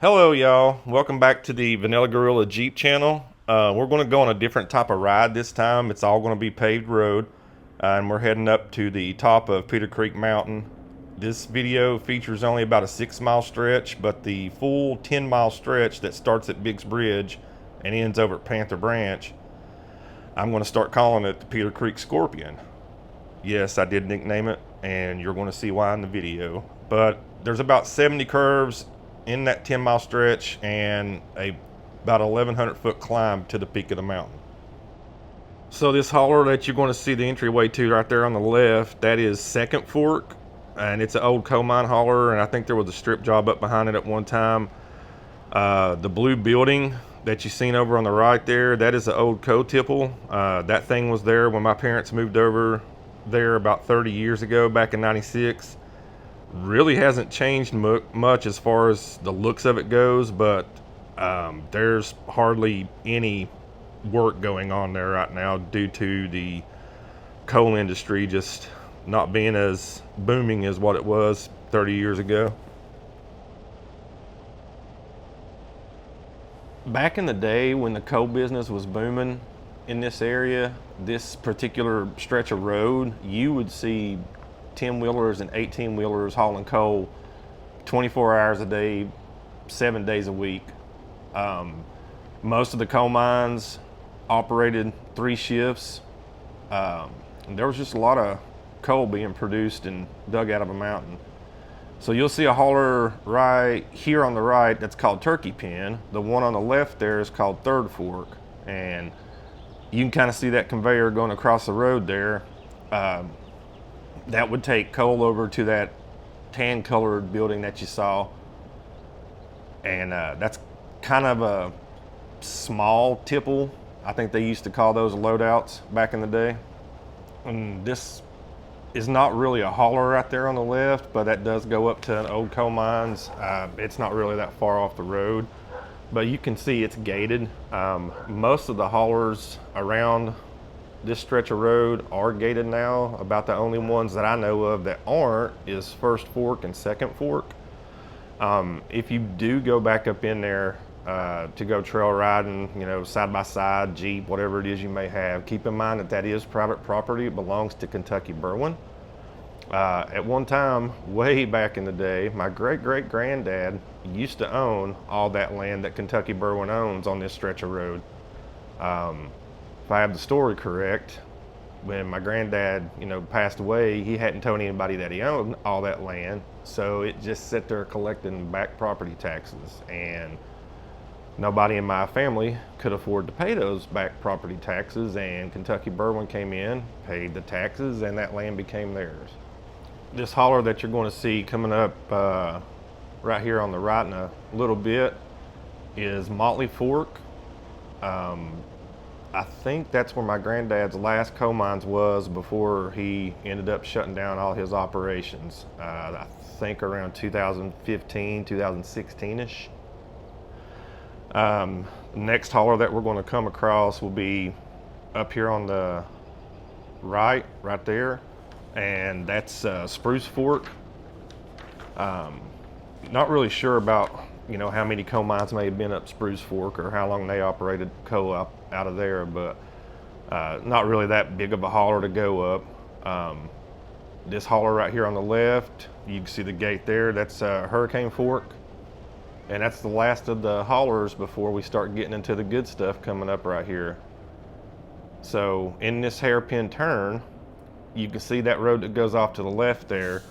Hello y'all, welcome back to the Vanilla Gorilla Jeep channel. We're going to go on a different type of ride this time. It's all going to be paved road, and we're heading up to the top of Petercreek Mountain. This video features only about a 6-mile stretch, but the full 10-mile stretch that starts at Biggs Bridge and ends over at Panther Branch, I'm going to start calling it the Petercreek Scorpion. Yes, I did nickname it, and you're going to see why in the video. But there's about 70 curves in that 10-mile stretch and about 1,100 foot climb to the peak of the mountain. So this holler that you're going to see the entryway to right there on the left, that is Second Fork, and it's an old coal mine holler, and I think there was a strip job up behind it at one time. The blue building that you seen over on the right there, that is an old coal tipple. That thing was there when my parents moved over there about 30 years ago, back in '96. Really hasn't changed much as far as the looks of it goes, but there's hardly any work going on there right now due to the coal industry just not being as booming as what it was 30 years ago. Back in the day when the coal business was booming in this area, this particular stretch of road, you would see 10-wheelers and 18-wheelers hauling coal 24 hours a day, 7 days a week. Most of the coal mines operated 3 shifts. There was just a lot of coal being produced and dug out of a mountain. So you'll see a hauler right here on the right that's called Turkey Pen. The one on the left there is called Third Fork, and you can kind of see that conveyor going across the road there. That would take coal over to that tan colored building that you saw, and that's kind of a small tipple. I think they used to call those loadouts back in the day. And this is not really a hauler right there on the left, but that does go up to an old coal mines. It's not really that far off the road, but you can see it's gated. Most of the haulers around this stretch of road are gated now. About the only ones that I know of that aren't is First Fork and Second Fork. If you do go back up in there to go trail riding, side by side, Jeep, whatever it is you may have, keep in mind that that is private property. It belongs to Kentucky Berwyn. At one time, way back in the day, my great-great-granddad used to own all that land that Kentucky Berwyn owns on this stretch of road. If I have the story correct, when my granddad, passed away, he hadn't told anybody that he owned all that land, so it just sat there collecting back property taxes, and nobody in my family could afford to pay those back property taxes, and Kentucky Berwyn came in, paid the taxes, and that land became theirs. This hauler that you're going to see coming up right here on the right in a little bit is Motley Fork. I think that's where my granddad's last coal mines was before he ended up shutting down all his operations. I think around 2015, 2016-ish. Next hauler that we're going to come across will be up here on the right there, and that's Spruce Fork. Not really sure about how many coal mines may have been up Spruce Fork or how long they operated coal out of there, but not really that big of a hauler to go up. This hauler right here on the left, you can see the gate there, that's Hurricane Fork, and that's the last of the haulers before we start getting into the good stuff coming up right here. So in this hairpin turn, you can see that road that goes off to the left there.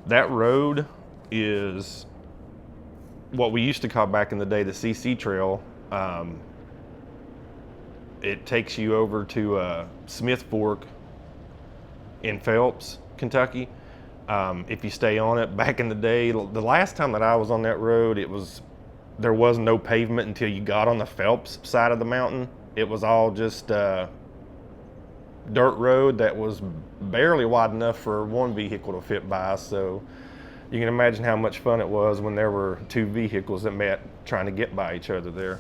That road is what we used to call back in the day the CC Trail. It takes you over to Smith Fork in Phelps, Kentucky. If you stay on it, back in the day, the last time that I was on that road, there was no pavement until you got on the Phelps side of the mountain. It was all just dirt road that was barely wide enough for one vehicle to fit by, so you can imagine how much fun it was when there were 2 vehicles that met trying to get by each other there.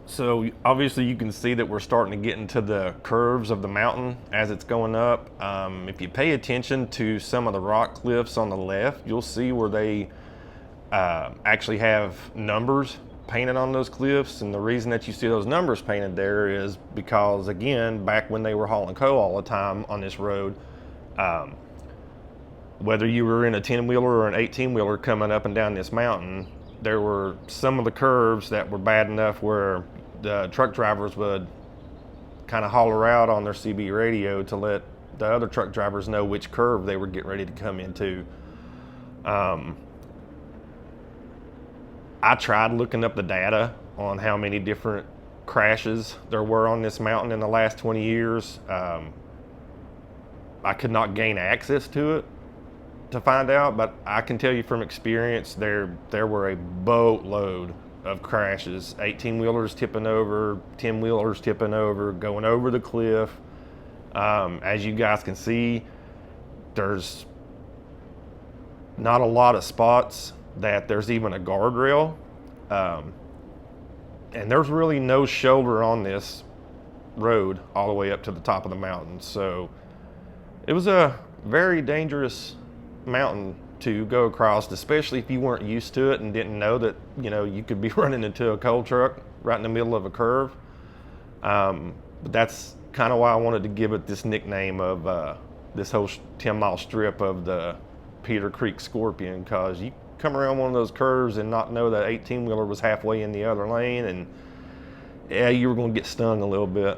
So obviously you can see that we're starting to get into the curves of the mountain as it's going up. If you pay attention to some of the rock cliffs on the left, you'll see where they actually have numbers painted on those cliffs. And the reason that you see those numbers painted there is because, again, back when they were hauling coal all the time on this road, whether you were in a 10-wheeler or an 18-wheeler coming up and down this mountain, there were some of the curves that were bad enough where the truck drivers would kind of holler out on their CB radio to let the other truck drivers know which curve they were getting ready to come into. I tried looking up the data on how many different crashes there were on this mountain in the last 20 years. I could not gain access to it to find out, but I can tell you from experience there were a boatload of crashes. 18-wheelers tipping over, 10-wheelers tipping over, going over the cliff. As you guys can see, there's not a lot of spots that there's even a guardrail, and there's really no shoulder on this road all the way up to the top of the mountain. So it was a very dangerous mountain to go across, especially if you weren't used to it and didn't know that, you know, you could be running into a coal truck right in the middle of a curve. But that's kind of why I wanted to give it this nickname of this whole 10-mile strip of the Petercreek Scorpion, because you come around one of those curves and not know that 18-wheeler was halfway in the other lane, and yeah, you were going to get stung a little bit.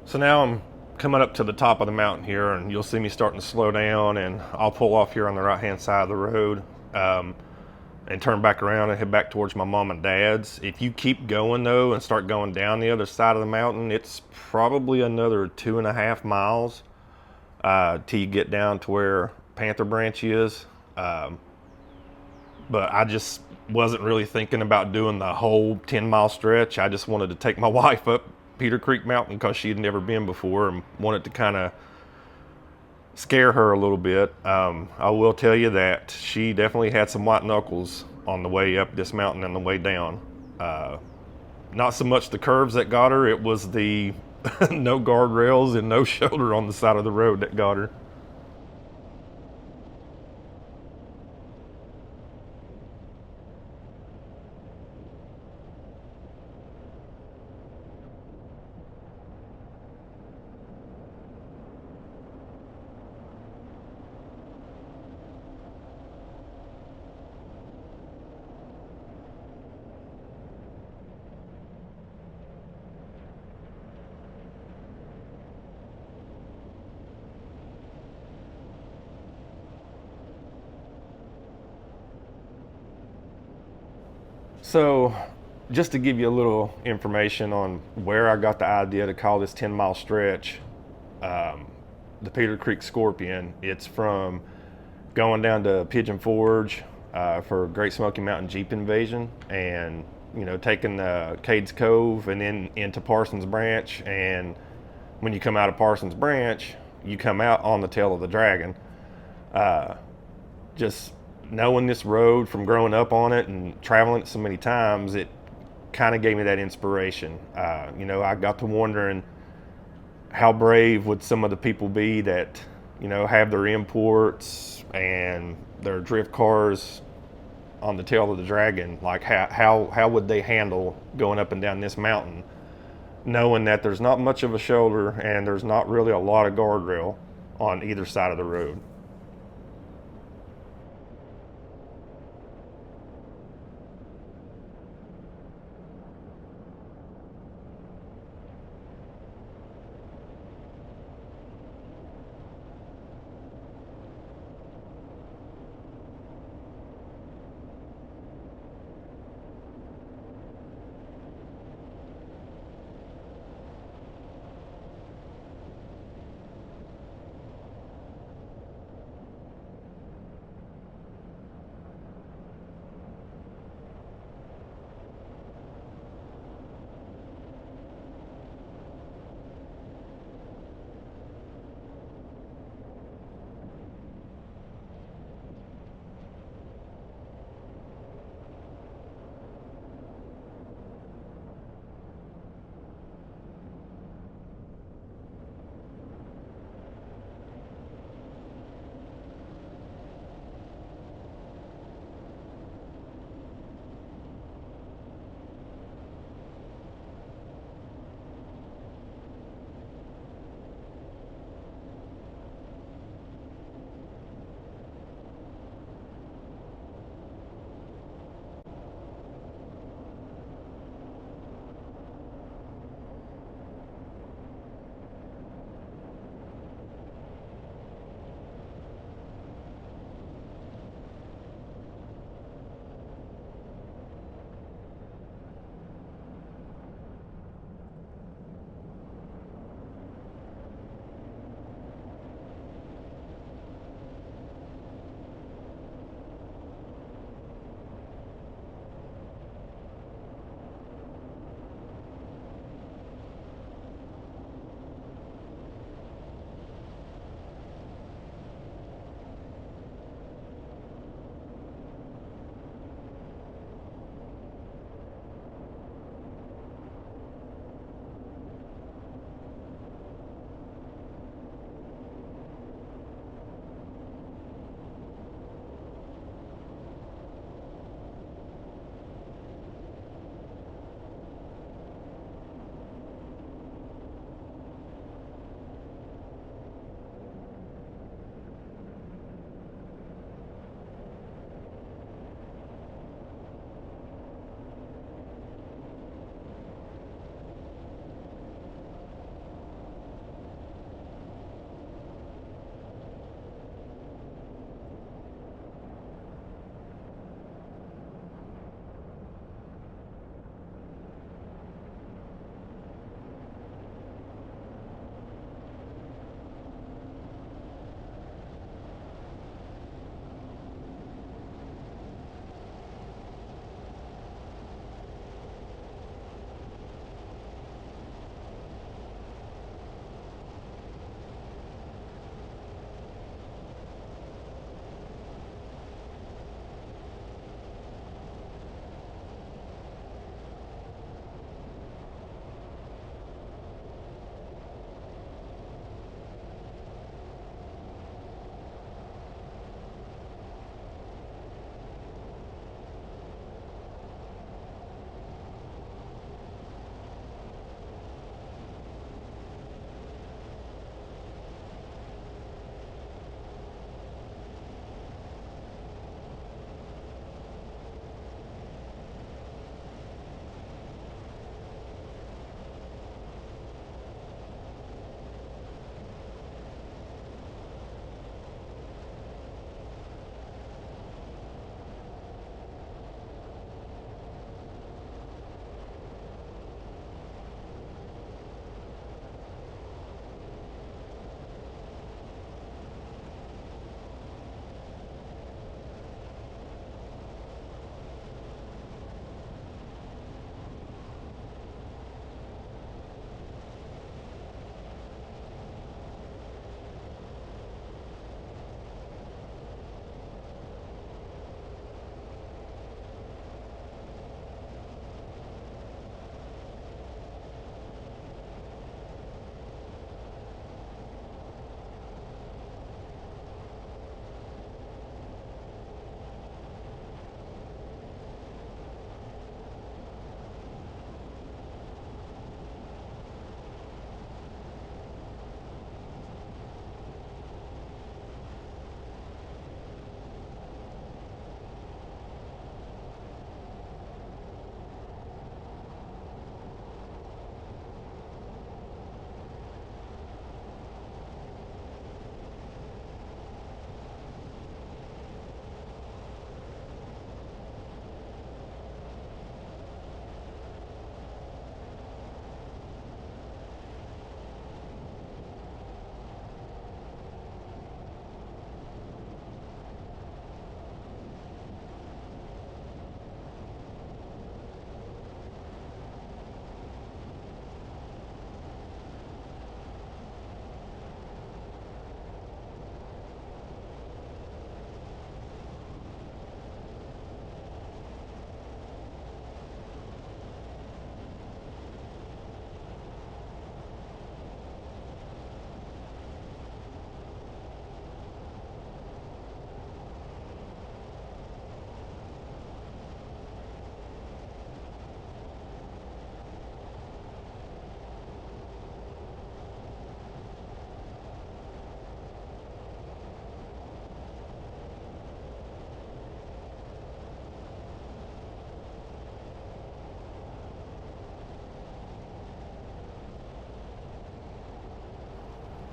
So now I'm coming up to the top of the mountain here, and you'll see me starting to slow down, and I'll pull off here on the right hand side of the road, and turn back around and head back towards my mom and dad's. If you keep going though and start going down the other side of the mountain, it's probably another 2.5 miles till you get down to where Panther Branch is. But I just wasn't really thinking about doing the whole 10-mile stretch. I just wanted to take my wife up Petercreek Mountain because she had never been before and wanted to kind of scare her a little bit. I will tell you that she definitely had some white knuckles on the way up this mountain and the way down. Not so much the curves that got her, it was the no guardrails and no shoulder on the side of the road that got her. So, just to give you a little information on where I got the idea to call this 10-mile stretch, the Petercreek Scorpion, it's from going down to Pigeon Forge for Great Smoky Mountain Jeep Invasion, and taking Cades Cove and then into Parsons Branch. And when you come out of Parsons Branch, you come out on the tail of the Dragon. Just knowing this road from growing up on it and traveling it so many times, it kind of gave me that inspiration. I got to wondering how brave would some of the people be that have their imports and their drift cars on the tail of the Dragon. Like how would they handle going up and down this mountain, knowing that there's not much of a shoulder and there's not really a lot of guardrail on either side of the road.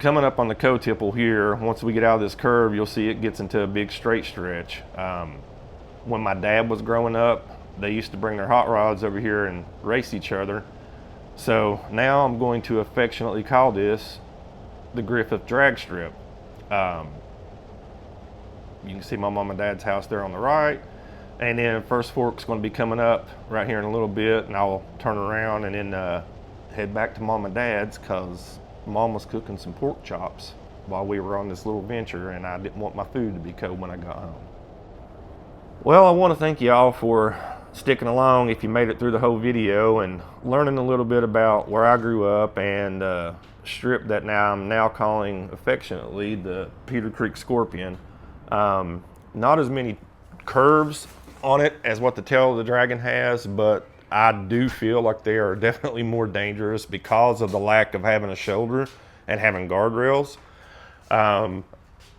coming up on the co-tipple here, once we get out of this curve, you'll see it gets into a big straight stretch. When my dad was growing up, they used to bring their hot rods over here and race each other. So now I'm going to affectionately call this the Griffith drag strip. You can see my mom and dad's house there on the right. And then First Fork's going to be coming up right here in a little bit, and I'll turn around and then head back to mom and dad's, because mom was cooking some pork chops while we were on this little venture, and I didn't want my food to be cold when I got home. Well, I want to thank y'all for sticking along if you made it through the whole video and learning a little bit about where I grew up and strip that I'm now calling affectionately the Petercreek Scorpion. Not as many curves on it as what the tail of the dragon has, but I do feel like they are definitely more dangerous because of the lack of having a shoulder and having guardrails.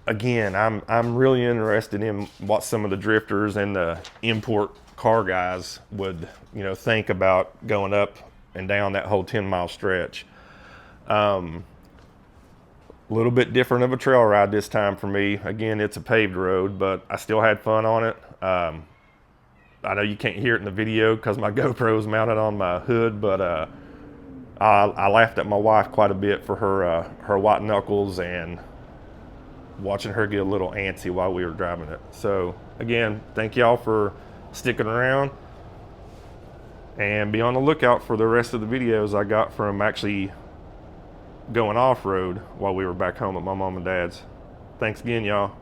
Again, I'm really interested in what some of the drifters and the import car guys would, think about going up and down that whole 10-mile stretch. A little bit different of a trail ride this time for me. Again, it's a paved road, but I still had fun on it. I know you can't hear it in the video because my GoPro is mounted on my hood, but I laughed at my wife quite a bit for her white knuckles and watching her get a little antsy while we were driving it. So again, thank y'all for sticking around, and be on the lookout for the rest of the videos I got from actually going off-road while we were back home at my mom and dad's. Thanks again, y'all.